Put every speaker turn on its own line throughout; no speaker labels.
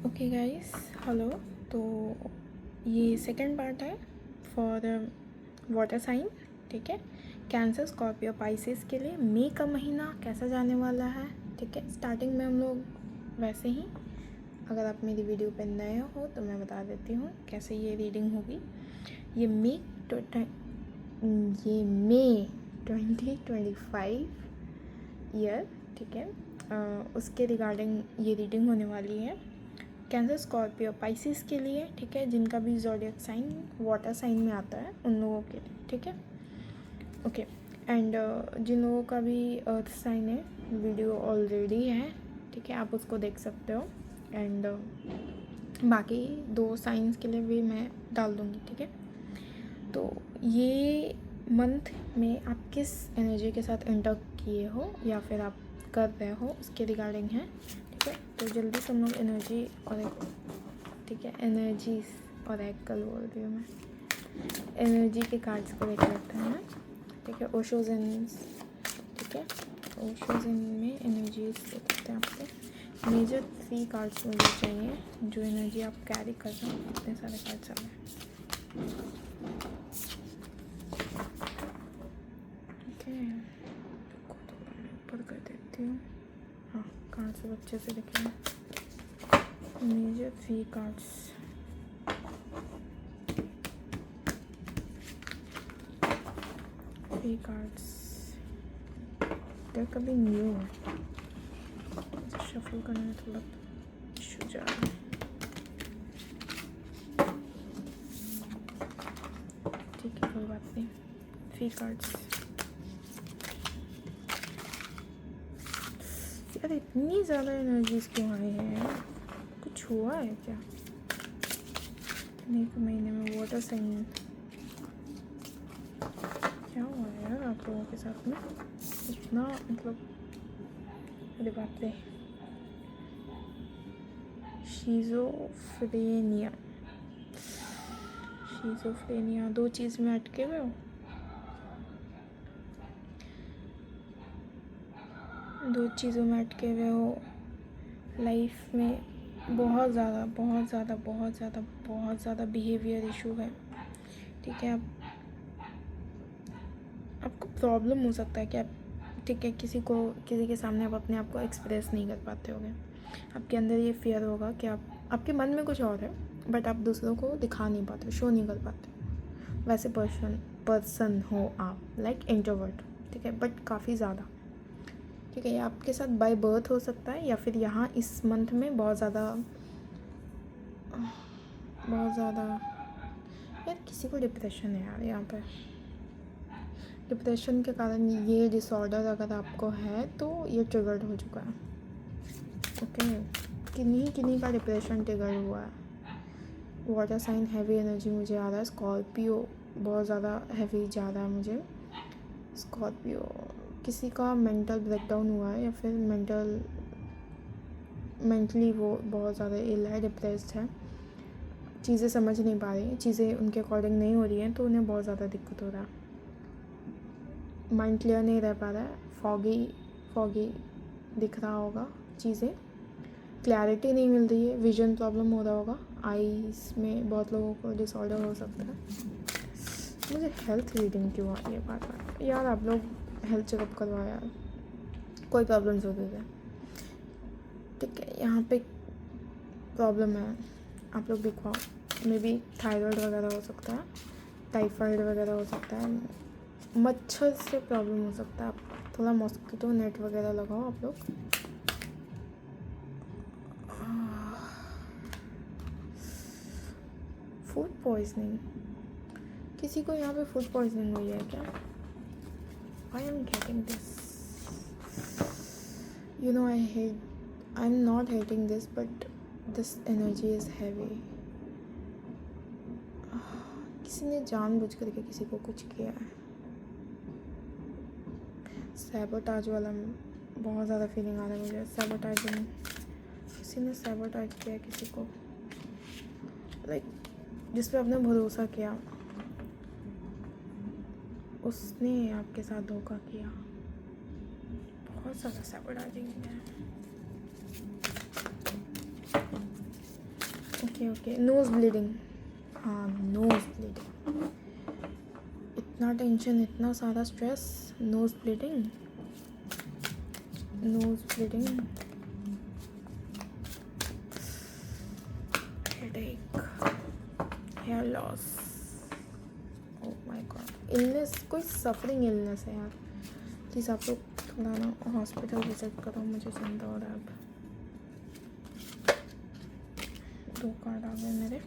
Okay guys, hello. तो ये second part है फॉर वाटर साइन। ठीक है, कैंसर, स्कॉर्पियो, पाइसेस के लिए मई का महीना कैसा जाने वाला है। ठीक है, स्टार्टिंग में हम लोग वैसे ही, अगर आप मेरी वीडियो पे नए हो तो मैं बता देती हूँ कैसे ये रीडिंग होगी। ये मई 2025 ईयर, ठीक है, उसके रिगार्डिंग ये रीडिंग होने वाली है। कैंसर, स्कॉर्पियो, पाइसेस के लिए, ठीक है, जिनका भी ज़ोडिएक साइन वाटर साइन में आता है उन लोगों के लिए। ठीक है, ओके। एंड जिन लोगों का भी अर्थ साइन है, वीडियो ऑलरेडी है, ठीक है, आप उसको देख सकते हो। एंड बाकी 2 साइंस के लिए भी मैं डाल दूँगी। ठीक है, तो ये मंथ में आप किस एनर्जी के साथ एंटर किए हो या फिर आप कर रहे हो उसके रिगार्डिंग है। ठीक है, तो जल्दी से हम लोग एनर्जी और एक, ठीक है, एनर्जीज और एक कल बोल रही हूँ मैं, एनर्जी के कार्ड्स को लेकर रखते हैं। ठीक है, ओशोजन्स, ठीक है, ओशोजन में एनर्जीज दे सकते हैं आपको। मेजर 3 कार्ड्स मुझे चाहिए जो एनर्जी आप कैरी कर रहे हो। इतने सारे कार्ड्स आ गए। ओके, ऊपर कर देती हूँ। हाँ, कार्ड्स सब अच्छे से दिखेंगे। मेजर 3 कार्ड्स, कभी न्यू है, शफल करने में थोड़ा इशू जा रहा है। ठीक है, कोई बात नहीं। 3 कार्ड्स। यार इतनी ज़्यादा एनर्जीज क्यों आई है यार? कुछ हुआ है क्या? मई के महीने में वाटर साइन क्या हुआ है यार आप लोगों के साथ में? इतना मतलब, अरे बाप रे। शीज़ोफ्रेनिया 2 चीज़ में अटके हुए हो। 2 चीज़ों में अटके हुए हो। लाइफ में बहुत ज़्यादा बिहेवियर इशू है। ठीक है, आपको प्रॉब्लम हो सकता है कि आप, ठीक है, किसी के सामने आप अपने आप को एक्सप्रेस नहीं कर पाते होगे। आपके अंदर ये फियर होगा कि आपके मन में कुछ और है बट आप दूसरों को दिखा नहीं पाते, शो नहीं कर पाते। वैसे पर्सन हो आप, लाइक इंट्रोवर्ट। ठीक है, बट काफ़ी ज़्यादा। ठीक है, ये आपके साथ बाय बर्थ हो सकता है या फिर यहाँ इस मंथ में बहुत ज़्यादा यार किसी को डिप्रेशन है यार यहाँ पर। डिप्रेशन के कारण ये डिसऑर्डर अगर आपको है तो ये ट्रिगर्ड हो चुका है। ओके, किन्हीं का डिप्रेशन ट्रिगर हुआ है। वाटर साइन हैवी एनर्जी मुझे आ रहा है। स्कॉर्पियो बहुत ज़्यादा हैवी जा रहा है मुझे। स्कॉर्पियो किसी का मेंटल ब्रेकडाउन हुआ है या फिर मेंटली वो बहुत ज़्यादा इल है, डिप्रेस्ड है, चीज़ें समझ नहीं पा रही, चीज़ें उनके अकॉर्डिंग नहीं हो रही हैं तो उन्हें बहुत ज़्यादा दिक्कत हो रहा है। माइंड क्लियर नहीं रह पा रहा है, फॉगी दिख रहा होगा, चीज़ें क्लैरिटी नहीं मिल रही है, विजन प्रॉब्लम हो रहा होगा, आईज में बहुत लोगों को डिसऑर्डर हो सकता है। मुझे हेल्थ रीडिंग क्यों आ रही है बार बार यार? आप लोग हेल्थ चेकअप करवाओ यार, कोई प्रॉब्लम्स होती है। ठीक है, यहाँ पे प्रॉब्लम है, आप लोग दिखवाओ। मे बी थायराइड वगैरह हो सकता है, टाइफाइड वगैरह हो सकता है, मच्छर से प्रॉब्लम हो सकता है। आप थोड़ा मॉस्किटो नेट वगैरह लगाओ आप लोग। फूड पॉइजनिंग, किसी को यहाँ पे फूड पॉइजनिंग हुई है क्या? I am getting this, you know, I am not hating this but this energy is heavy. किसी ने जानबूझ करके किसी को कुछ किया है। सैबोटाज वाला बहुत ज़्यादा फीलिंग आ रहा है मुझे। सैबोटाइजिंग, किसी ने सैबोटाइज किया किसी को, लाइक जिस पे आपने भरोसा किया उसने आपके साथ धोखा किया। बहुत ज़्यादा सैबोटाइजिंग है। ओके नोज ब्लीडिंग, हाँ नोज ब्लीडिंग, इतना टेंशन, इतना सारा stress, nose bleeding, headache, hair loss, oh my God, illness, कोई सफरिंग इलनेस है यार, प्लीज़ आप लोग थोड़ा ना हॉस्पिटल विजिट करो, मुझे चिंता हो रहा है अब। 2 कार्ड आ गए मेरे।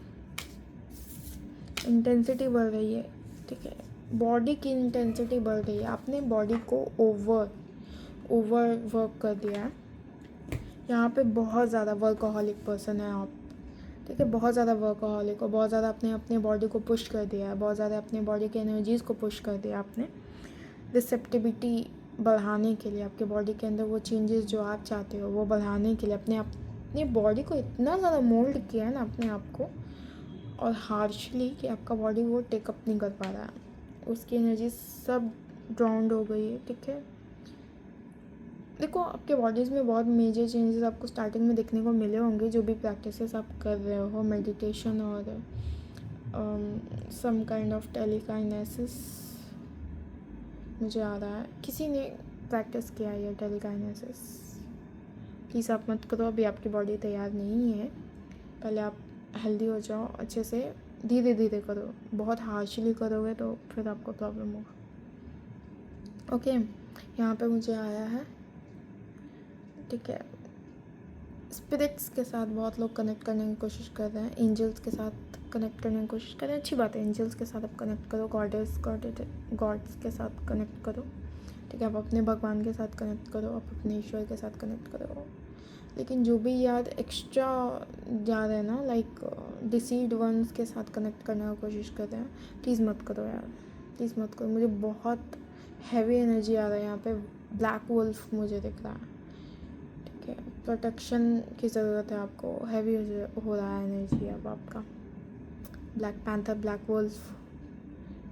इंटेंसिटी बढ़ रही है, ठीक है, बॉडी की इंटेंसिटी बढ़ रही है, आपने बॉडी को ओवर वर्क कर दिया है, यहाँ पे बहुत ज़्यादा वर्कaholic पर्सन है आप, ठीक है, बहुत ज़्यादा वर्कaholic हो, बहुत ज़्यादा आपने अपने बॉडी को पुश कर दिया है, बहुत ज़्यादा अपने बॉडी के एनर्जीज़ को पुश कर दिया आपने, रिसेप्टिविटी बढ़ाने के लिए, आपके बॉडी के अंदर वो चेंजेस जो आप चाहते हो वो बढ़ाने के लिए अपने बॉडी को इतना ज़्यादा मोल्ड किया है ना अपने आप को, और हार्शली कि आपका बॉडी वो टेकअप नहीं कर पा रहा है, उसकी एनर्जी सब ड्राउंड हो गई है, ठीक है। देखो आपके बॉडीज़ में बहुत मेजर चेंजेस आपको स्टार्टिंग में देखने को मिले होंगे, जो भी प्रैक्टिसेस आप कर रहे हो, मेडिटेशन और सम काइंड ऑफ टेलीकाइनेसिस, मुझे आ रहा है किसी ने प्रैक्टिस किया है टेलीकाइनेसिस, प्लीज़ आप मत करो, अभी आपकी बॉडी तैयार नहीं है, पहले आप हेल्दी हो जाओ अच्छे से, धीरे धीरे करो, बहुत हार्शली करोगे तो फिर आपको प्रॉब्लम होगा। ओके, यहाँ पे मुझे आया है, ठीक है, स्पिरिट्स के साथ बहुत लोग कनेक्ट करने की कोशिश कर रहे हैं, एंजल्स के साथ कनेक्ट करने की कोशिश कर रहे हैं, अच्छी बात है, एंजल्स के साथ आप कनेक्ट करो, गॉड्स के साथ कनेक्ट करो, ठीक है, आप अपने भगवान के साथ कनेक्ट करो, आप अपने ईश्वर के साथ कनेक्ट करो, लेकिन जो भी यार एक्स्ट्रा जा रहे हैं ना, लाइक डिसीड वंस के साथ कनेक्ट करने की कोशिश कर रहे हैं, प्लीज़ मत करो यार, प्लीज़ मत करो, मुझे बहुत हैवी एनर्जी आ रहा है यहाँ पे, ब्लैक वुल्फ मुझे दिख रहा है, ठीक है, प्रोटेक्शन की ज़रूरत है आपको, हैवी हो रहा है एनर्जी अब आपका, black panther, black wolf,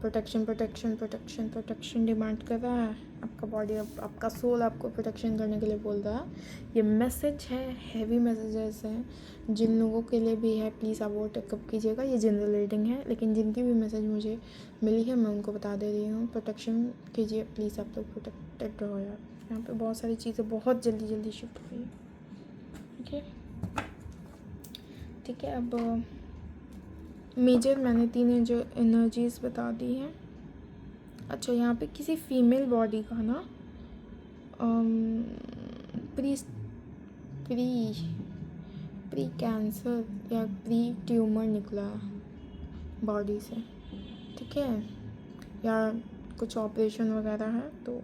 protection demand कर रहा है आपका बॉडी, अब आपका सोल आपको प्रोटेक्शन करने के लिए बोल रहा है, ये मैसेज है, हैवी मैसेजेस हैं, जिन लोगों के लिए भी है प्लीज़ आप वो टेकअप कीजिएगा, ये जनरल रीडिंग है, लेकिन जिनकी भी मैसेज मुझे मिली है मैं उनको बता दे रही हूँ, प्रोटेक्शन कीजिए प्लीज़, आप लोग प्रोटेक्टेड रहो यार, यहाँ पे बहुत सारी चीज़ें बहुत जल्दी शिफ्ट हुई है, ठीक है, अब मेजर मैंने 3 एनर्जीज़ बता दी हैं। अच्छा, यहाँ पे किसी फीमेल बॉडी का ना प्री कैंसर या प्री ट्यूमर निकला है बॉडी से, ठीक है, या कुछ ऑपरेशन वगैरह है, तो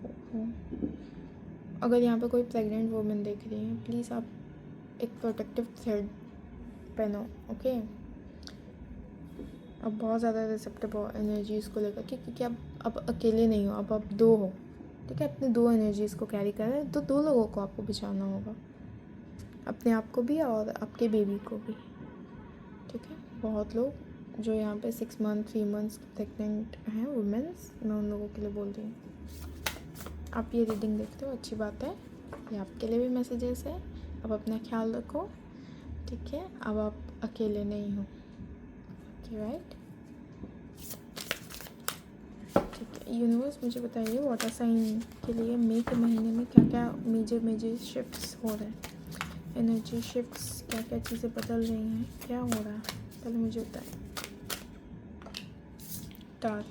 अगर यहाँ पे कोई प्रेग्नेंट वुमेन देख रही है प्लीज़ आप एक प्रोटेक्टिव थ्रेड पहनो, ओके, अब बहुत ज़्यादा रिसेप्टिव हो एनर्जीज़ को लेकर, क्योंकि अब अकेले नहीं हो, अब आप 2 हो, ठीक है, अपने 2 एनर्जीज़ को कैरी कर रहे हैं, तो 2 लोगों को आपको बचाना होगा, अपने आप को भी और आपके बेबी को भी, ठीक है, बहुत लोग जो यहाँ पे 6 मंथ 3 मंथ्स प्रेगनेंट हैं वुमेन्स, मैं उन लोगों के लिए बोल रही हूँ, आप ये रीडिंग देखते हो, अच्छी बात है, ये आपके लिए भी मैसेजेस है, अब अपना ख्याल रखो, ठीक है, अब आप अकेले नहीं हो, राइट, ठीक है, यूनिवर्स मुझे बताइए वाटर साइन के लिए मई के महीने में क्या क्या मेजर शिफ्ट्स हो रहे हैं, एनर्जी शिफ्ट्स, क्या क्या चीज़ें बदल रही हैं, क्या हो रहा है, पहले मुझे बताएं। स्टार,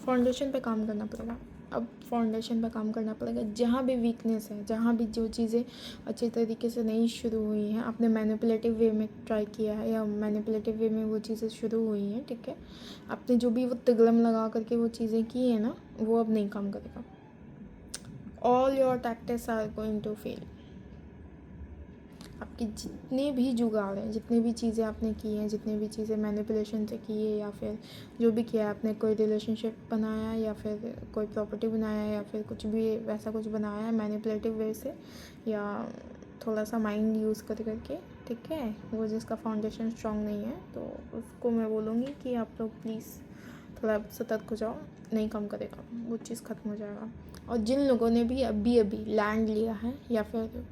फाउंडेशन पे काम करना पड़ेगा, अब फाउंडेशन पे काम करना पड़ेगा, जहाँ भी वीकनेस है, जहाँ भी जो चीज़ें अच्छे तरीके से नहीं शुरू हुई हैं, आपने मैनिपुलेटिव वे में ट्राई किया है या मैनिपुलेटिव वे में वो चीज़ें शुरू हुई हैं, ठीक है, आपने जो भी वो तिगड़म लगा करके वो चीज़ें की हैं ना, वो अब नहीं काम करेगा, all your tactics are going to fail, आपकी जितने भी जुगाड़ हैं, जितनी भी चीज़ें आपने की हैं, जितनी भी चीज़ें मैनिपुलेशन से की है, या फिर जो भी किया आपने, कोई रिलेशनशिप बनाया या फिर कोई प्रॉपर्टी बनाया या फिर कुछ भी वैसा कुछ बनाया है मैनिपुलेटिव वे से, या थोड़ा सा माइंड यूज़ करके, ठीक है, वो जिसका फाउंडेशन स्ट्रॉन्ग नहीं है, तो उसको मैं बोलूँगी कि आप लोग प्लीज़ थोड़ा सतर्क हो जाओ, नहीं काम करेगा, वो चीज़ ख़त्म हो जाएगा। और जिन लोगों ने भी अभी लैंड लिया है या फिर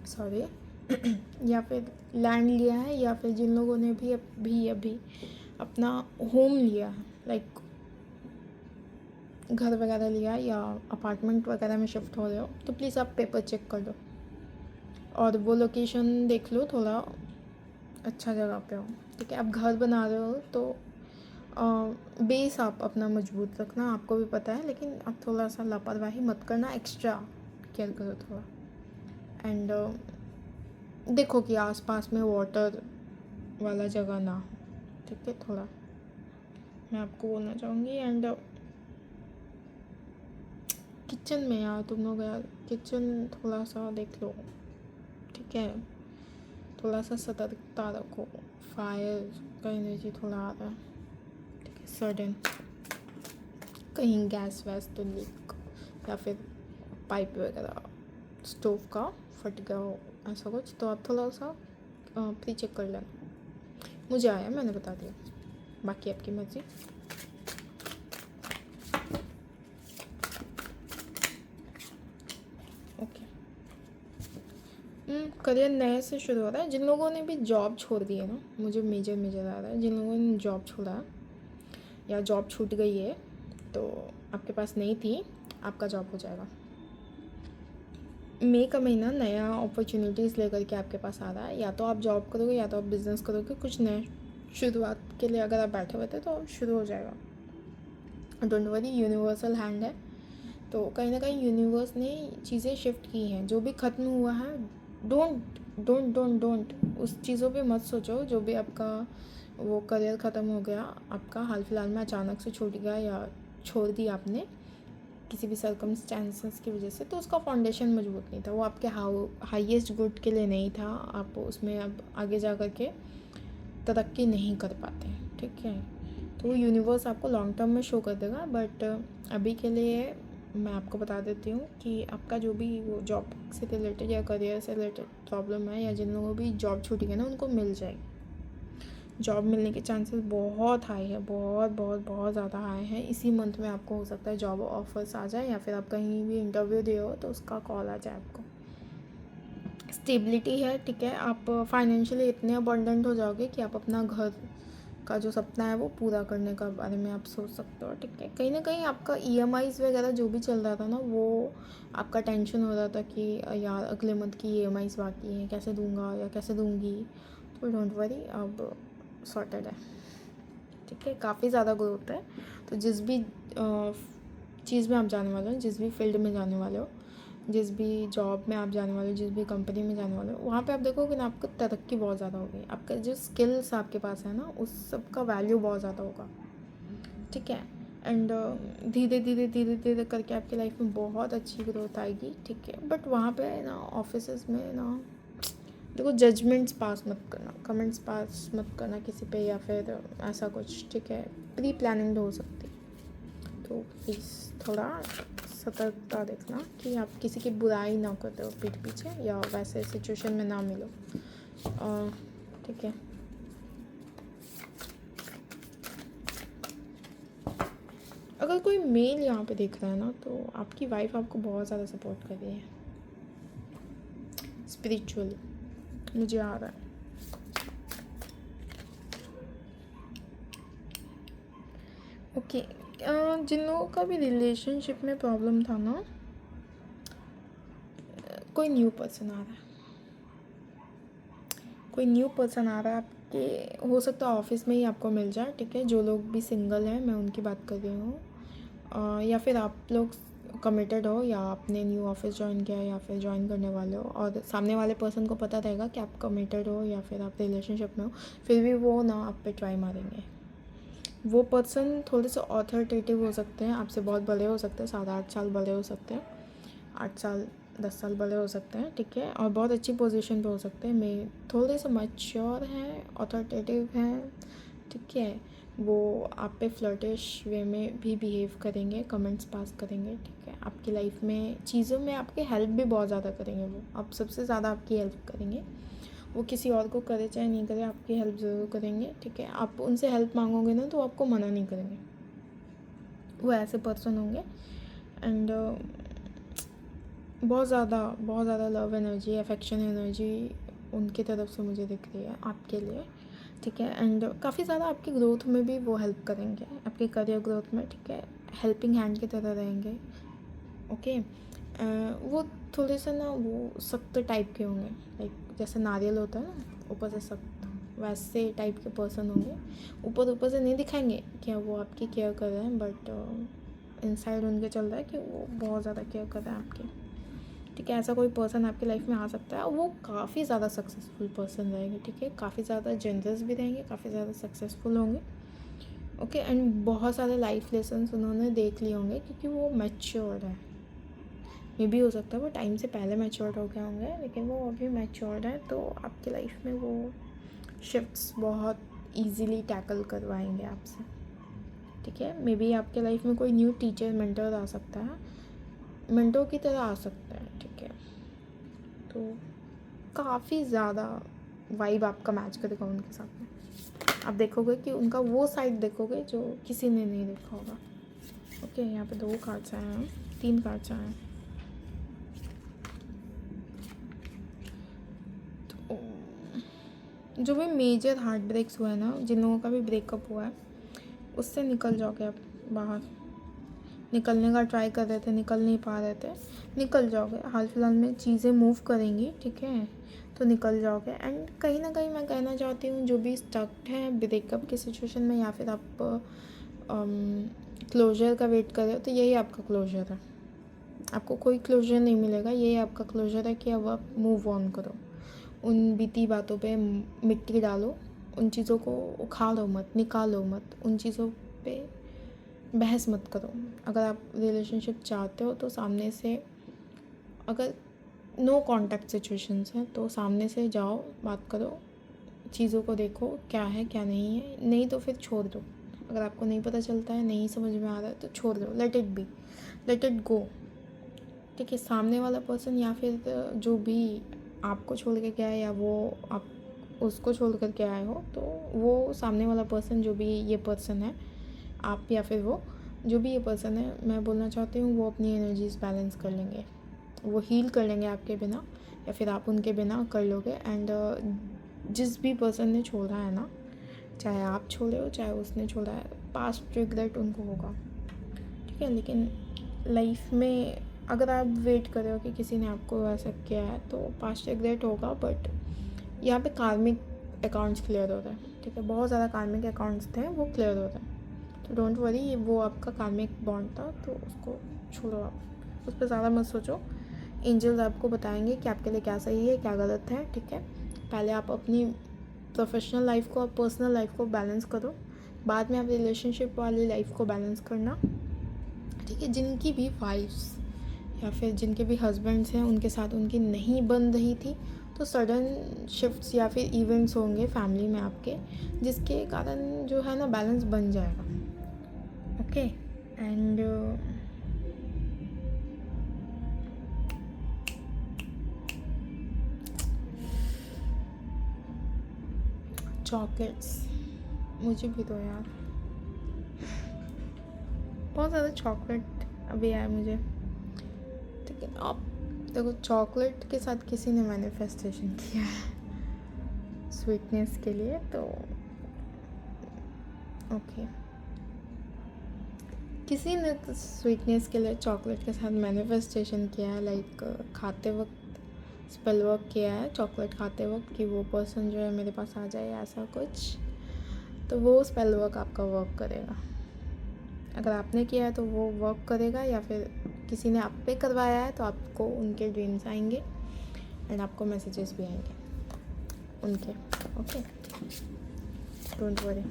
सॉरी या फिर लैंड लिया है, या फिर जिन लोगों ने भी अभी अपना होम लिया है, लाइक घर वगैरह लिया या अपार्टमेंट वगैरह में शिफ्ट हो रहे हो, तो प्लीज़ आप पेपर चेक कर लो और वो लोकेशन देख लो, थोड़ा अच्छा जगह पे हो, ठीक है। आप घर बना रहे हो तो बेस आप अपना मजबूत रखना, आपको भी पता है, लेकिन आप थोड़ा सा लापरवाही मत करना, एक्स्ट्रा केयर करो थोड़ा। एंड देखो कि आसपास में वाटर वाला जगह ना हो, ठीक है, थोड़ा मैं आपको बोलना चाहूँगी। एंड किचन में यार तुम लोग यार किचन थोड़ा सा देख लो, ठीक है, थोड़ा सा सतर्कता रखो, फायर का एनर्जी थोड़ा आ रहा है, ठीक है, सडन कहीं गैस वैस तो लीक या फिर पाइप वगैरह स्टोव का फट गया हो, ऐसा कुछ, तो आप थोड़ा सा प्री चेक कर लेना। मुझे आया, मैंने बता दिया, बाकी आपकी मर्ज़ी। ओके, करियर नए से शुरू हो रहा है। जिन लोगों ने भी जॉब छोड़ दी है ना, मुझे मेजर आ रहा है, जिन लोगों ने जॉब छोड़ा है या जॉब छूट गई है, तो आपके पास नहीं थी, आपका जॉब हो जाएगा। मई का महीना नया अपॉर्चुनिटीज़ लेकर के आपके पास आ रहा है, या तो आप जॉब करोगे या तो आप बिज़नेस करोगे, कुछ नए शुरुआत के लिए अगर आप बैठे हुए थे तो शुरू हो जाएगा। डोंट वरी, यूनिवर्सल हैंड है, तो कहीं ना कहीं यूनिवर्स ने चीज़ें शिफ्ट की हैं। जो भी ख़त्म हुआ है, डोंट डोंट डोंट डोंट उस चीज़ों पे मत सोचो। जो भी आपका वो करियर ख़त्म हो गया, आपका हाल फिलहाल में अचानक से छूट गया या छोड़ दिया आपने किसी भी सर्कमस्टेंसेस की वजह से, तो उसका फाउंडेशन मजबूत नहीं था, वो आपके हाईएस्ट गुड के लिए नहीं था, आप उसमें अब आगे जा कर के तरक्की नहीं कर पाते, ठीक है। तो वो यूनिवर्स आपको लॉन्ग टर्म में शो कर देगा, बट अभी के लिए मैं आपको बता देती हूँ कि आपका जो भी वो जॉब से रिलेटेड या करियर से रिलेटेड प्रॉब्लम है, या जिन लोगों को भी जॉब छूटी है ना, उनको मिल जाएगी। जॉब मिलने के चांसेस बहुत हाई है, बहुत बहुत बहुत ज़्यादा हाई है। इसी मंथ में आपको हो सकता है जॉब ऑफर्स आ जाए, या फिर आप कहीं भी इंटरव्यू दे हो तो उसका कॉल आ जाए आपको। स्टेबिलिटी है, ठीक है, आप फाइनेंशियली इतने अबंडेंट हो जाओगे कि आप अपना घर का जो सपना है वो पूरा करने का बारे में आप सोच सकते हो, ठीक है। कहीं ना कहीं आपका EMIs वगैरह जो भी चल रहा था ना, वो आपका टेंशन हो रहा था कि यार अगले मंथ की EMIs बाकी हैं, कैसे दूंगा या कैसे दूंगी, तो डोंट वरी, अब सॉर्टेड है, ठीक है। काफ़ी ज़्यादा ग्रोथ है, तो जिस भी चीज़ में आप जाने वाले हो, जिस भी फील्ड में जाने वाले हो, जिस भी जॉब में आप जाने वाले हो, जिस भी कंपनी में जाने वाले हो, वहाँ पे आप देखोगे ना, आपको तरक्की बहुत ज़्यादा होगी। आपका जो स्किल्स आपके पास है ना, उस सब का वैल्यू बहुत ज़्यादा होगा, ठीक है। एंड धीरे धीरे धीरे धीरे करके आपकी लाइफ में बहुत अच्छी ग्रोथ आएगी, ठीक है। बट वहाँ पे ना ऑफिस में ना देखो, जजमेंट्स पास मत करना, कमेंट्स पास मत करना किसी पे, या फिर ऐसा कुछ, ठीक है, प्री प्लानिंग हो सकती, तो प्लीज़ थोड़ा सतर्कता देखना कि आप किसी की बुराई ना करते हो पीठ पीछे, या वैसे सिचुएशन में ना मिलो, ठीक है। अगर कोई मेल यहाँ पे देख रहा है ना, तो आपकी वाइफ आपको बहुत ज़्यादा सपोर्ट कर रही है स्पिरिचुअली, मुझे आ रहा है। ओके, जिन लोगों का भी रिलेशनशिप में प्रॉब्लम था ना, कोई न्यू पर्सन आ रहा है, कोई न्यू पर्सन आ रहा है आपके, हो सकता है ऑफिस में ही आपको मिल जाए, ठीक है। जो लोग भी सिंगल हैं, मैं उनकी बात कर रही हूँ, या फिर आप लोग कमिटेड हो, या आपने न्यू ऑफिस ज्वाइन किया है, या फिर ज्वाइन करने वाले हो, और सामने वाले पर्सन को पता रहेगा कि आप कमिटेड हो या फिर आप रिलेशनशिप में हो, फिर भी वो ना आप पे ट्राई मारेंगे। वो पर्सन थोड़े से ऑथोरिटेटिव हो सकते हैं, आपसे बहुत बड़े हो सकते हैं, 7-8 साल बड़े हो सकते हैं, 8 साल 10 साल बड़े हो सकते हैं, ठीक है, और बहुत अच्छी पोजीशन पे हो सकते हैं। मैं थोड़े से मैच्योर हैं, ऑथोरिटेटिव हैं, ठीक है। वो आप पे फ्लर्टिश वे में भी बिहेव करेंगे, कमेंट्स पास करेंगे, ठीक है। आपकी लाइफ में चीज़ों में आपके हेल्प भी बहुत ज़्यादा करेंगे, वो आप सबसे ज़्यादा आपकी हेल्प करेंगे। वो किसी और को करे चाहे नहीं करे, आपकी हेल्प ज़रूर करेंगे, ठीक है। आप उनसे हेल्प मांगोगे ना, तो आपको मना नहीं करेंगे, वो ऐसे पर्सन होंगे। एंड बहुत ज़्यादा लव एनर्जी, अफेक्शन एनर्जी उनकी तरफ से मुझे दिख रही है आपके लिए, ठीक है। एंड काफ़ी ज़्यादा आपकी ग्रोथ में भी वो हेल्प करेंगे, आपके करियर ग्रोथ में, ठीक है। हेल्पिंग हैंड की तरह रहेंगे, ओके। वो थोड़े से ना वो सख्त टाइप के होंगे, लाइक जैसे नारियल होता है ना ऊपर से सख्त, वैसे टाइप के पर्सन होंगे। ऊपर से नहीं दिखाएंगे क्या वो आपकी केयर कर रहे हैं, बट इनसाइड उनके चल रहा है कि वो बहुत ज़्यादा केयर कर रहे हैं आपकी, ठीक है। ऐसा कोई पर्सन आपकी लाइफ में आ सकता है। वो काफ़ी ज़्यादा सक्सेसफुल पर्सन रहेंगे, ठीक है। काफ़ी ज़्यादा जनरस भी रहेंगे, काफ़ी ज़्यादा सक्सेसफुल होंगे, ओके। एंड बहुत सारे लाइफ लेसन्स उन्होंने देख लिए होंगे क्योंकि वो मैच्योर्ड है। मे भी हो सकता है वो टाइम से पहले मैच्योर्ड हो गए होंगे, लेकिन वो अभी मैच्योर्ड है, तो आपकी लाइफ में वो शिफ्ट्स बहुत ईजीली टैकल करवाएंगे आपसे, ठीक है। मे बी आपके लाइफ में कोई न्यू टीचर मेंटर आ सकता है, मेंटर की तरह आ सकता है, ठीक है। तो काफ़ी ज़्यादा वाइब आपका मैच करेगा उनके साथ में। आप देखोगे कि उनका वो साइड देखोगे जो किसी ने नहीं देखा होगा, ओके। यहाँ पे 2 कार्ड्स आए हैं, 3 कार्ड्स आए हैं। तो जो भी मेजर हार्ट ब्रेक्स हुआ है ना, जिन लोगों का भी ब्रेकअप हुआ है, उससे निकल जाओगे आप बाहर। निकलने का ट्राई कर रहे थे, निकल नहीं पा रहे थे, निकल जाओगे। हाल फिलहाल में चीज़ें मूव करेंगी, ठीक है, तो निकल जाओगे। एंड कहीं ना कहीं मैं कहना चाहती हूँ जो भी स्टक्ड हैं ब्रेकअप की सिचुएशन में, या फिर आप क्लोजर का वेट कर रहे हो, तो यही आपका क्लोजर है। आपको कोई क्लोजर नहीं मिलेगा, यही आपका क्लोजर है कि अब आप मूव ऑन करो। उन बीती बातों पे मिट्टी डालो, उन चीज़ों को उखाड़ो मत, निकालो मत, उन चीज़ों पे बहस मत करो। अगर आप रिलेशनशिप चाहते हो तो सामने से, अगर नो कांटेक्ट सिचुएशंस हैं तो सामने से जाओ, बात करो, चीज़ों को देखो क्या है क्या नहीं है। नहीं तो फिर छोड़ दो। अगर आपको नहीं पता चलता है, नहीं समझ में आ रहा है, तो छोड़ दो, let it be, let it go, ठीक है। सामने वाला पर्सन या फिर जो भी आपको छोड़ के गया है, या वो आप उसको छोड़ कर के आए हो, तो वो सामने वाला पर्सन, जो भी ये पर्सन है, आप या फिर वो जो भी ये पर्सन है, मैं बोलना चाहती हूँ वो अपनी एनर्जीज बैलेंस कर लेंगे, वो हील कर लेंगे आपके बिना, या फिर आप उनके बिना कर लोगे। एंड जिस भी पर्सन ने छोड़ा है ना, चाहे आप छोड़े हो चाहे उसने छोड़ा है, पास्ट रिग्रेट उनको होगा, ठीक है। लेकिन लाइफ में अगर आप वेट कर रहे हो कि किसी ने आपको ऐसा किया है, तो पास्ट रिग्रेट होगा, बट यहाँ पे कार्मिक अकाउंट्स क्लियर हो रहे हैं, ठीक है। बहुत ज़्यादा कार्मिक अकाउंट्स थे, वो क्लियर हो रहे हैं, तो डोंट वरी, वो आपका कार्मिक बॉन्ड था, तो उसको छोड़ो, आप उस पर ज़्यादा मत सोचो। एंजल्स आपको बताएंगे कि आपके लिए क्या सही है क्या गलत है, ठीक है। पहले आप अपनी प्रोफेशनल लाइफ को और पर्सनल लाइफ को बैलेंस करो, बाद में आप रिलेशनशिप वाली लाइफ को बैलेंस करना, ठीक है। जिनकी भी वाइफ्स या फिर जिनके भी हस्बैंड्स हैं, उनके साथ उनकी नहीं बन रही थी, तो सडन शिफ्ट्स या फिर इवेंट्स होंगे फैमिली में आपके, जिसके कारण जो है ना बैलेंस बन जाएगा, ओके। एंड चॉकलेट्स मुझे भी दो यार, बहुत ज़्यादा चॉकलेट अभी आया मुझे, लेकिन अब देखो चॉकलेट के साथ किसी ने मैनिफेस्टेशन किया है स्वीटनेस के लिए, तो ओके, किसी ने तो स्वीटनेस के लिए चॉकलेट के साथ मैनिफेस्टेशन किया है, लाइक खाते वक्त स्पेल वर्क किया है चॉकलेट खाते वक्त कि वो पर्सन जो है मेरे पास आ जाए, ऐसा कुछ। तो वो स्पेल वर्क आपका वर्क करेगा। अगर आपने किया है तो वो वर्क करेगा, या फिर किसी ने आप पे करवाया है तो आपको उनके ड्रीम्स आएंगे एंड आपको मैसेजेस भी आएंगे उनके, ओके, डोंट वरी।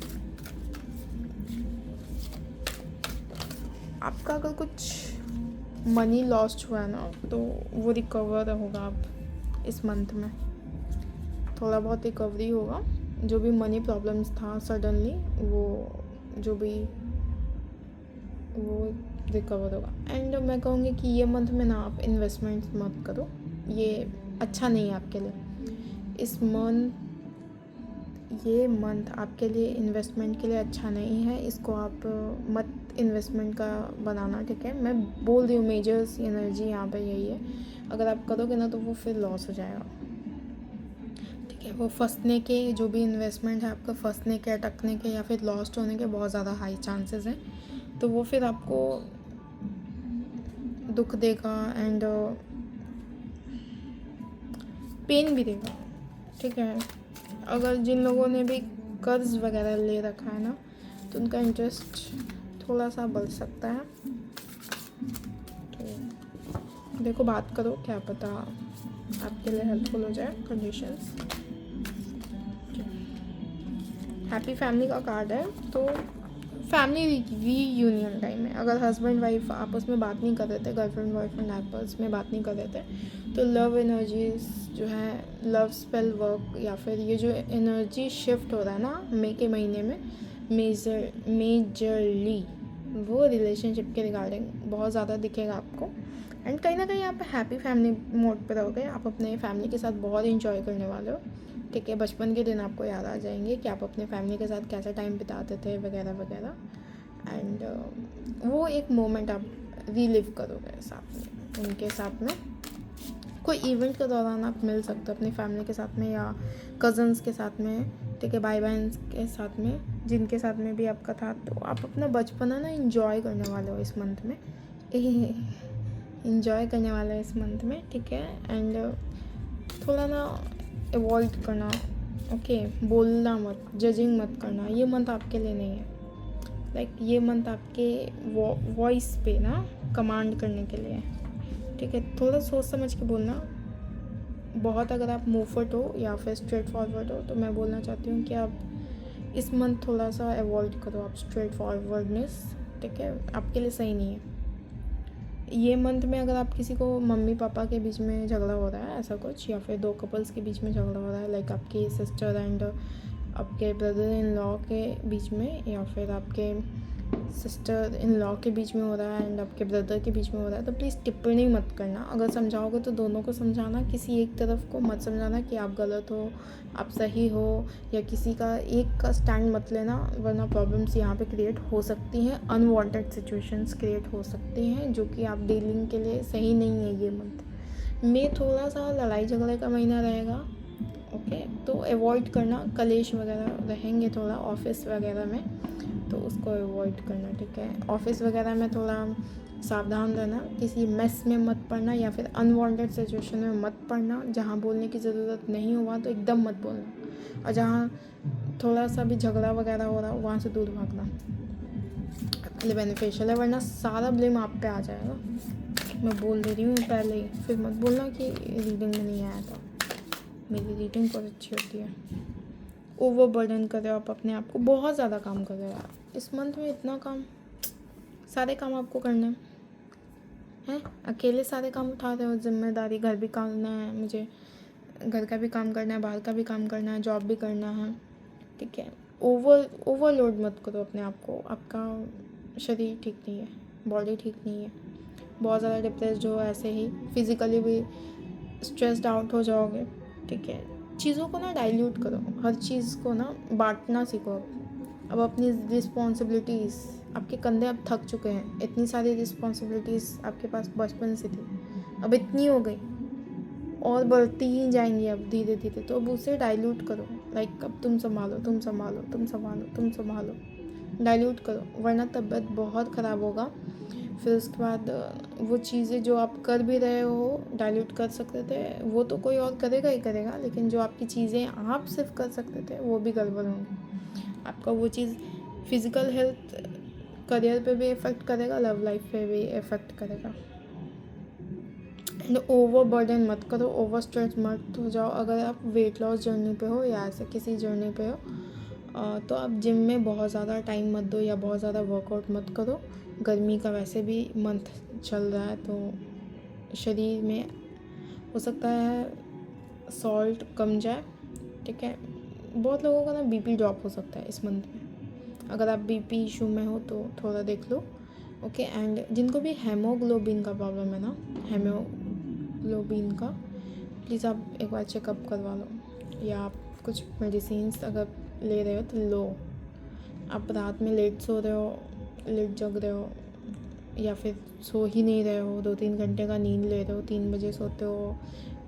आपका अगर कुछ मनी लॉस्ट हुआ है ना, तो वो रिकवर होगा अब इस मंथ में, थोड़ा बहुत रिकवरी होगा। जो भी मनी प्रॉब्लम्स था सडनली, वो जो भी वो रिकवर होगा। एंड मैं कहूँगी कि ये मंथ में ना आप इन्वेस्टमेंट मत करो, ये अच्छा नहीं है आपके लिए। ये मंथ आपके लिए इन्वेस्टमेंट के लिए अच्छा नहीं है, इसको आप मत इन्वेस्टमेंट का बनाना, ठीक है। मैं बोल रही हूँ मेजर्स एनर्जी यहाँ पे यही है, अगर आप करोगे ना तो वो फिर लॉस हो जाएगा। है, वो फंसने के, जो भी इन्वेस्टमेंट है आपका फंसने के, अटकने के या फिर लॉस्ट होने के बहुत ज़्यादा हाई चांसेस हैं। तो वो फिर आपको दुख देगा एंड पेन भी देगा, ठीक है। अगर जिन लोगों ने भी कर्ज वगैरह ले रखा है ना, तो उनका इंटरेस्ट थोड़ा सा बढ़ सकता है। तो देखो, बात करो, क्या पता आपके लिए हेल्पफुल हो जाए कंडीशंस। हैप्पी फैमिली का कार्ड है, तो फैमिली रीयूनियन टाइम में अगर हस्बैंड वाइफ आपस में बात नहीं कर रहे थे, गर्लफ्रेंड बॉयफ्रेंड आपस में बात नहीं कर रहे थे, तो लव एनर्जीज जो है, लव स्पेल वर्क या फिर ये जो एनर्जी शिफ्ट हो रहा है ना मई के महीने में मेजरली, वो रिलेशनशिप के रिगार्डिंग बहुत ज़्यादा दिखेगा आपको। एंड कहीं ना कहीं आप हैप्पी फैमिली मोड पे रहोगे, आप अपने फैमिली के साथ बहुत इंजॉय करने वाले हो, ठीक है। बचपन के दिन आपको याद आ जाएंगे कि आप अपने फैमिली के साथ कैसा टाइम बिताते थे वगैरह वगैरह। एंड वो एक मोमेंट आप रीलिव करोगे साथ में, उनके साथ में। कोई इवेंट के दौरान आप मिल सकते हो अपनी फैमिली के साथ में या कज़न्स के साथ में, ठीक है, भाई बहन के साथ में, जिनके साथ में भी आपका था। तो आप अपना बचपन है ना इंजॉय करने वाले हो इस मंथ में, इंजॉय करने वाले हो इस मंथ में, ठीक है। एंड थोड़ा ना अवॉइड करना, ओके, बोलना मत, जजिंग मत करना, ये मंथ आपके लिए नहीं है। लाइक ये मंथ आपके वॉइस पे ना कमांड करने के लिए, ठीक है। थोड़ा सोच समझ के बोलना। बहुत अगर आप मूवफट हो या फिर स्ट्रेट फॉरवर्ड हो, तो मैं बोलना चाहती हूँ कि आप इस मंथ थोड़ा सा अवॉइड करो आप स्ट्रेट फॉरवर्डनेस, ठीक है, आपके लिए सही नहीं है। ये मंथ में अगर आप किसी को, मम्मी पापा के बीच में झगड़ा हो रहा है ऐसा कुछ, या फिर दो कपल्स के बीच में झगड़ा हो रहा है, लाइक आपकी सिस्टर एंड आपके ब्रदर इन लॉ के बीच में, या फिर आपके सिस्टर इन लॉ के बीच में हो रहा है एंड आपके ब्रदर के बीच में हो रहा है, तो प्लीज़ टिप्पणी मत करना। अगर समझाओगे तो दोनों को समझाना, किसी एक तरफ को मत समझाना कि आप गलत हो, आप सही हो, या किसी का एक का स्टैंड मत लेना, वरना प्रॉब्लम्स यहाँ पे क्रिएट हो सकती हैं, अनवांटेड सिचुएशंस क्रिएट हो सकती हैं, जो कि आप डीलिंग के लिए सही नहीं है। ये मंथ में थोड़ा सा लड़ाई झगड़े का महीना रहेगा, ओके, तो अवॉइड करना। कलेश वगैरह रहेंगे थोड़ा ऑफिस वगैरह में, तो उसको अवॉइड करना, ठीक है। ऑफिस वगैरह में थोड़ा सावधान रहना, किसी मेस में मत पड़ना या फिर अनवांटेड सिचुएशन में मत पड़ना। जहाँ बोलने की ज़रूरत नहीं हुआ तो एकदम मत बोलना, और जहाँ थोड़ा सा भी झगड़ा वगैरह हो रहा हो वहाँ से दूर भागना, आपके लिए बेनिफिशियल है, वरना सारा ब्लेम आप पे आ जाएगा। मैं बोल दे रही हूँ पहले ही, फिर मत बोलना कि रीडिंग में नहीं आया था। मेरी रीडिंग बहुत अच्छी होती है। ओवर बर्डन कर रहे हो आप अपने आप को, बहुत ज़्यादा काम कर रहे हो यार इस मंथ में, इतना काम, सारे काम आपको करना है, अकेले सारे काम उठा रहे हो, जिम्मेदारी, घर भी करना है, मुझे घर का भी काम करना है, बाहर का भी काम करना है, जॉब भी करना है, ठीक है। ओवरलोड मत करो अपने आप को, आपका शरीर ठीक नहीं है, बॉडी ठीक नहीं है, बहुत ज़्यादा डिप्रेस्ड हो, ऐसे ही फिज़िकली भी स्ट्रेस्ड आउट हो जाओगे, ठीक है। चीज़ों को ना डाइल्यूट करो, हर चीज़ को ना बांटना सीखो। अब अपनी रिस्पॉन्सिबिलिटीज़, आपके कंधे अब थक चुके हैं, इतनी सारी रिस्पॉन्सिबिलिटीज़ आपके पास बचपन से थी, अब इतनी हो गई और बढ़ती ही जाएंगी अब धीरे धीरे, तो अब उसे डाइल्यूट करो। लाइक अब तुम संभालो, तुम संभालो, तुम संभालो, तुम संभालो, डाइल्यूट करो, वरना तबीयत बहुत ख़राब होगा। फिर उसके बाद वो चीज़ें जो आप कर भी रहे हो, डाइल्यूट कर सकते थे, वो तो कोई और करेगा ही करेगा, लेकिन जो आपकी चीज़ें आप सिर्फ कर सकते थे वो भी गड़बड़ होंगी। आपका वो चीज़ फिज़िकल हेल्थ, करियर पे भी इफ़ेक्ट करेगा, लव लाइफ पे भी इफ़ेक्ट करेगा। एंड ओवर बर्डन मत करो, ओवर स्ट्रेस मत हो जाओ। अगर आप वेट लॉस जर्नी पे हो या ऐसे किसी जर्नी पे हो, तो आप जिम में बहुत ज़्यादा टाइम मत दो या बहुत ज़्यादा वर्कआउट मत करो। गर्मी का वैसे भी मंथ चल रहा है, तो शरीर में हो सकता है सॉल्ट कम जाए, ठीक है। बहुत लोगों का ना बीपी ड्रॉप हो सकता है इस मंथ में, अगर आप बीपी इशू में हो तो थोड़ा देख लो, ओके। एंड जिनको भी हेमोग्लोबिन का प्रॉब्लम है ना, हेमोग्लोबिन का, प्लीज़ आप एक बार चेकअप करवा लो, या आप कुछ मेडिसिन्स अगर ले रहे हो तो लो। आप रात में लेट सो रहे हो, लेट जग रहे हो, या फिर सो ही नहीं रहे हो, 2-3 घंटे का नींद ले रहे हो, 3 बजे सोते हो,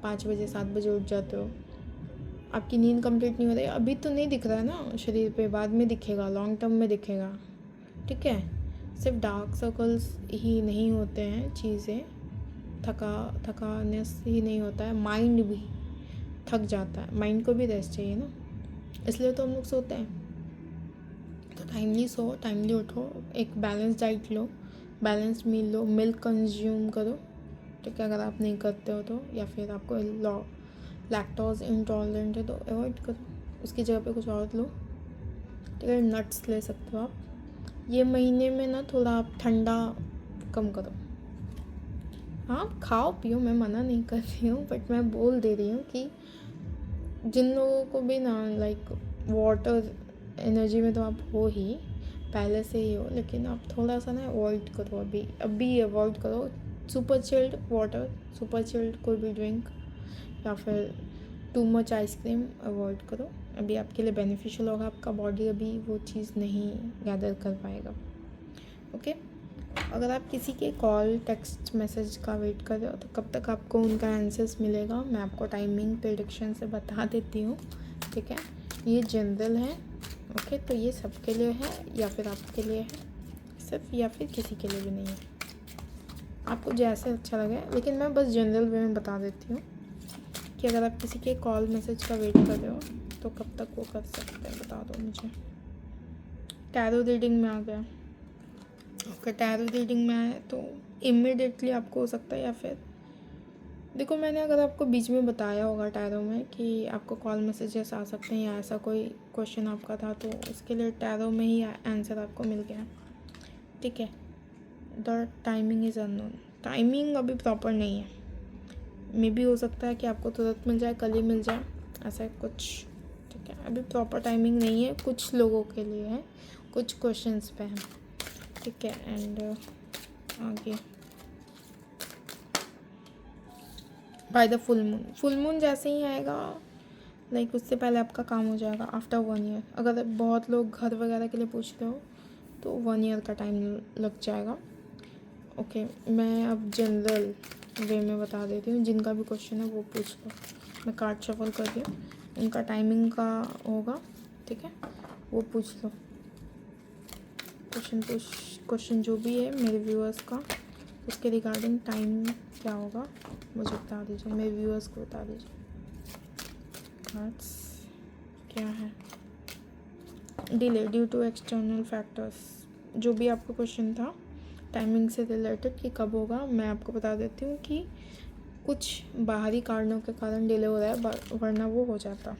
5 बजे 7 बजे उठ जाते हो, आपकी नींद कंप्लीट नहीं हो रही, अभी तो नहीं दिख रहा है ना शरीर पे, बाद में दिखेगा, लॉन्ग टर्म में दिखेगा, ठीक है। सिर्फ डार्क सर्कल्स ही नहीं होते हैं, चीज़ें थकानेस ही नहीं होता है, माइंड भी थक जाता है, माइंड को भी रेस्ट चाहिए ना, इसलिए तो हम लोग सोते हैं। तो टाइमली सो, टाइमली उठो, एक बैलेंस डाइट लो, बैलेंस्ड मील लो, मिल्क कंज्यूम करो, ठीक है, अगर आप नहीं करते हो तो, या फिर आपको लैक्टोज इंटॉलरेंट है तो अवॉइड करो, उसकी जगह पे कुछ और लो, ठीक है। नट्स ले सकते हो आप। ये महीने में ना थोड़ा आप ठंडा कम करो, हाँ खाओ पियो, मैं मना नहीं कर रही हूँ, बट मैं बोल दे रही हूँ कि जिन लोगों को भी ना लाइक वाटर एनर्जी में तो आप हो ही, पहले से ही हो, लेकिन आप थोड़ा सा ना अवॉइड करो, अभी अवॉइड करो super chilled water, super chilled कोई भी ड्रिंक, या फिर टू मच आइसक्रीम अवॉइड करो। अभी आपके लिए बेनिफिशियल होगा, आपका बॉडी अभी वो चीज़ नहीं गैदर कर पाएगा, ओके। अगर आप किसी के कॉल टेक्स्ट मैसेज का वेट कर रहे हो तो कब तक आपको उनका आंसर्स मिलेगा, मैं आपको टाइमिंग प्रेडिक्शन से बता देती हूँ, ठीक है। ये जनरल है, ओके, तो ये सबके लिए है या फिर आपके लिए है सिर्फ, या फिर किसी के लिए भी नहीं है, आपको जैसे अच्छा लगे, लेकिन मैं बस जनरल वे में बता देती हूँ कि अगर आप किसी के कॉल मैसेज का वेट कर रहे हो तो कब तक वो कर सकते हैं, बता दो मुझे। टैरो रीडिंग में आ गया, ओके, टैरो रीडिंग में आए तो इमीडिएटली आपको हो सकता है, या फिर देखो मैंने अगर आपको बीच में बताया होगा टैरो में कि आपको कॉल मैसेजेस आ सकते हैं या ऐसा कोई क्वेश्चन आपका था, तो उसके लिए टैरो में ही आंसर आपको मिल गया, ठीक है। The timing is unknown, timing अभी प्रॉपर नहीं है, मे भी हो सकता है कि आपको तुरंत मिल जाए, कल ही मिल जाए, ऐसा कुछ, ठीक है। अभी प्रॉपर टाइमिंग नहीं है, कुछ लोगों के लिए है, कुछ क्वेश्चंस पे है, ठीक है। एंड आगे बाय द फुल मून जैसे ही आएगा, लाइक उससे पहले आपका काम हो जाएगा आफ्टर 1 ईयर। अगर बहुत लोग घर वगैरह के लिए पूछ रहे हो तो 1 ईयर का टाइम लग जाएगा, ओके। मैं अब जनरल वे में बता देती हूँ, जिनका भी क्वेश्चन है वो पूछ लो, मैं कार्ड शफल कर रही हूँ, उनका टाइमिंग का होगा, ठीक है, वो पूछ लो, क्वेश्चन जो भी है मेरे व्यूअर्स का, उसके रिगार्डिंग टाइम क्या होगा मुझे बता दीजिए, मेरे व्यूअर्स को बता दीजिए। कार्ड्स क्या है, delay due to external factors, जो भी आपका क्वेश्चन था टाइमिंग से रिलेटेड कि कब होगा, मैं आपको बता देती हूँ कि कुछ बाहरी कारणों के कारण डिले हो रहा है, वरना वो हो जाता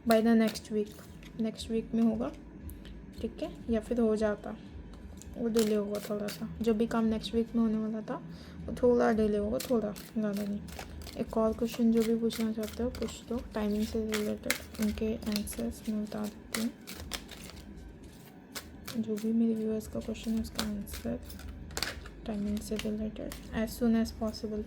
बाय द नेक्स्ट वीक में होगा, ठीक है, या फिर हो जाता, वो डिले होगा थोड़ा सा, जो भी काम नेक्स्ट वीक में होने वाला था वो थोड़ा डिले होगा, थोड़ा ज़्यादा नहीं। एक और क्वेश्चन जो भी पूछना चाहते हो पूछ लो, टाइमिंग से रिलेटेड उनके आंसर्स मैं बता देती हूँ, जो भी मेरे व्यूअर्स का क्वेश्चन है उसका आंसर टाइमिंग से related as soon as possible.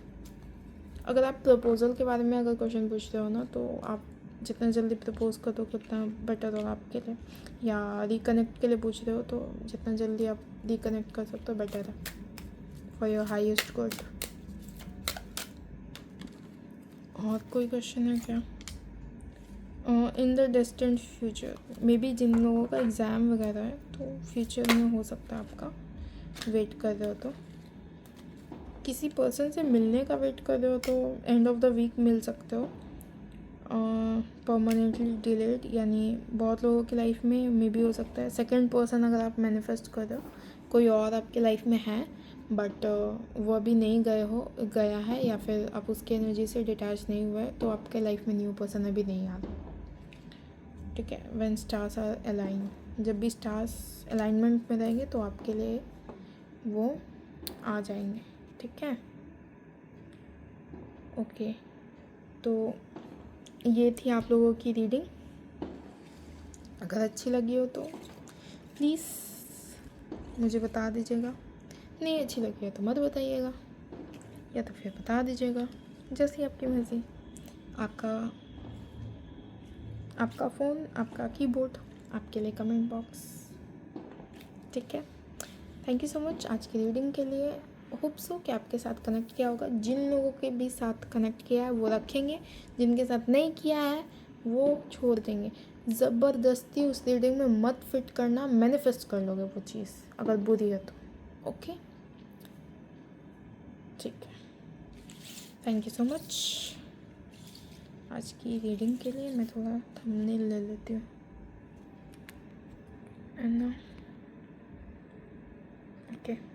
अगर आप प्रपोजल के बारे में अगर क्वेश्चन पूछते हो ना, तो आप जितना जल्दी प्रपोज कर दो उतना बेटर होगा आपके लिए, या रिकनेक्ट के लिए पूछ रहे हो तो जितना जल्दी आप रिकनेक्ट कर सकते हो बेटर है फॉर योर हाईएस्ट गुड। और कोई क्वेश्चन है क्या? In the distant future, may be जिन लोगों का एग्ज़ाम वगैरह है तो फ्यूचर में हो सकता है आपका, वेट कर रहे हो तो किसी पर्सन से मिलने का वेट कर रहे हो तो एंड ऑफ द वीक मिल सकते हो। परमानेंटली डिलेड, यानी बहुत लोगों की लाइफ में मे भी हो सकता है सेकंड पर्सन अगर आप मैनिफेस्ट कर रहे हो, कोई और आपके लाइफ में है बट वो अभी नहीं गया है, या फिर आप उसकी एनर्जी से डिटैच नहीं हुए, तो आपके लाइफ में न्यू पर्सन अभी नहीं आ रहा, ठीक है। व्हेन स्टार्स आर अलाइन, जब भी स्टार्स अलाइनमेंट में रहेंगे तो आपके लिए वो आ जाएंगे, ठीक है, ओके। तो ये थी आप लोगों की रीडिंग, अगर अच्छी लगी हो तो प्लीज़ मुझे बता दीजिएगा, नहीं अच्छी लगी हो तो मत बताइएगा, या तो फिर बता दीजिएगा, जैसी आपकी मर्ज़ी, आपका फ़ोन, आपका कीबोर्ड, आपके लिए कमेंट बॉक्स, ठीक है। थैंक यू सो मच आज की रीडिंग के लिए, होप सो कि आपके साथ कनेक्ट किया होगा, जिन लोगों के भी साथ कनेक्ट किया है वो रखेंगे, जिनके साथ नहीं किया है वो छोड़ देंगे। ज़बरदस्ती उस रीडिंग में मत फिट करना, मैनिफेस्ट कर लोगे वो चीज़ अगर बुरी है तो। ओके, ठीक है, थैंक यू सो मच। आज की रीडिंग के लिए मैं थोड़ा थंबनेल ले लेती हूँ, है ना। ओके।